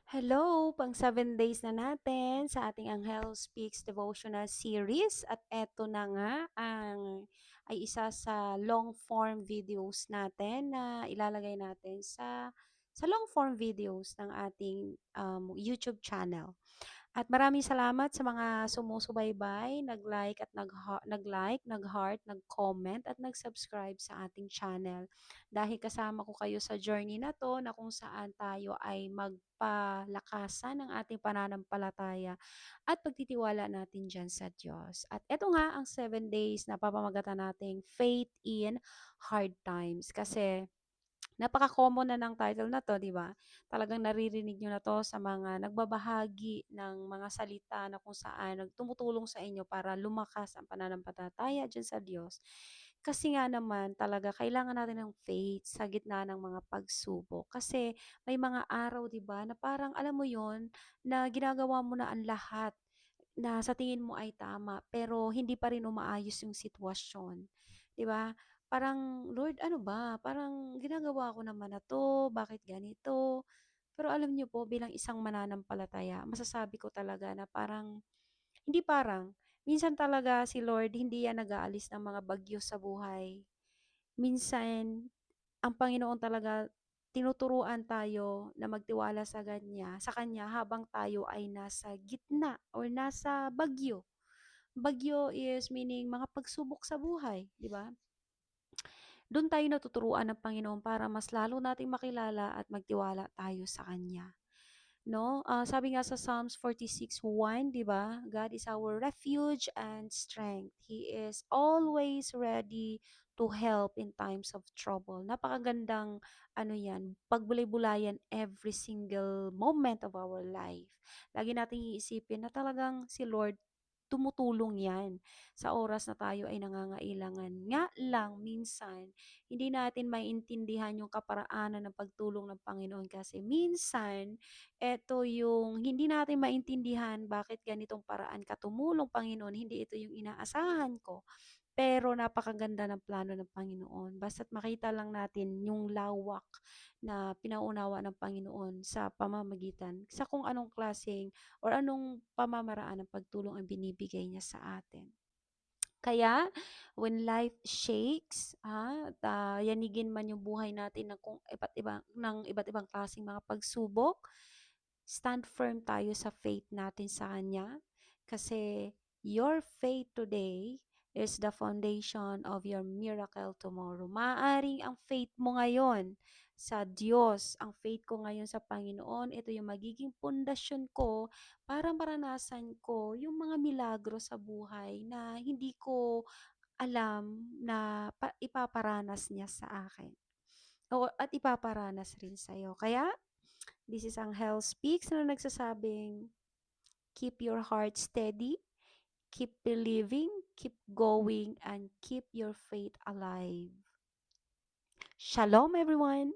Hello! Pang 7 days na natin sa ating Anghel Speaks Devotional Series at eto na nga ay isa sa long form videos natin na ilalagay natin sa long form videos ng ating YouTube channel. At maraming salamat sa mga sumusubaybay, nag-like, nag-heart, nag-comment at nag-subscribe sa ating channel. Dahil kasama ko kayo sa journey na to na kung saan tayo ay magpalakasan ng ating pananampalataya at pagtitiwala natin dyan sa Diyos. At eto nga ang 7 days na papamagatan nating Faith in Hard Times. Kasi napaka-common na ng title na 'to, 'di ba? Talagang naririnig niyo na 'to sa mga nagbabahagi ng mga salita na kung saan tumutulong sa inyo para lumakas ang pananampalataya diyan sa Diyos. Kasi nga naman talaga kailangan natin ng faith sa gitna ng mga pagsubok. Kasi may mga araw, 'di ba, na parang alam mo 'yon, na ginagawa mo na ang lahat na sa tingin mo ay tama, pero hindi pa rin umaayos yung sitwasyon, 'di ba? Parang, "Lord, ano ba? Parang ginagawa ko naman na 'to, bakit ganito?" Pero alam niyo po bilang isang mananampalataya, masasabi ko talaga na minsan talaga si Lord hindi yan nag-aalis ng mga bagyo sa buhay. Minsan, ang Panginoon talaga tinuturuan tayo na magtiwala sa Kanya habang tayo ay nasa gitna or nasa bagyo. Bagyo is meaning mga pagsubok sa buhay, 'di ba? Do'n tayo natuturuan ng Panginoon para mas lalo nating makilala at magtiwala tayo sa Kanya, 'no? Sabi nga sa Psalms 46:1, 'di ba? God is our refuge and strength. He is always ready to help in times of trouble. Napakagandang ano 'yan, pagbulay-bulayan every single moment of our life. Lagi nating iisipin na talagang si Lord tumutulong 'yan sa oras na tayo ay nangangailangan. Nga lang minsan hindi natin maintindihan yung kaparaanan ng pagtulong ng Panginoon kasi minsan eto yung hindi natin maintindihan bakit ganitong paraan ka tumulong Panginoon, hindi ito yung inaasahan ko. Pero napakaganda ng plano ng Panginoon. Basta't makita lang natin yung lawak na pinaunawa ng Panginoon sa pamamagitan sa kung anong klaseng or anong pamamaraan ng pagtulong ang binibigay niya sa atin. Kaya, when life shakes, yanigin man yung buhay natin ng iba't ibang klaseng mga pagsubok, stand firm tayo sa faith natin sa Kanya. Kasi, your faith today is the foundation of your miracle tomorrow. Maaring ang faith mo ngayon sa Diyos, ang faith ko ngayon sa Panginoon, ito yung magiging pundasyon ko para maranasan ko yung mga milagro sa buhay na hindi ko alam na ipaparanas niya sa akin. Oo, at ipaparanas rin sa'yo. Kaya, this is Angel Speaks na nagsasabing, keep your heart steady, keep believing, keep going, and keep your faith alive. Shalom, everyone!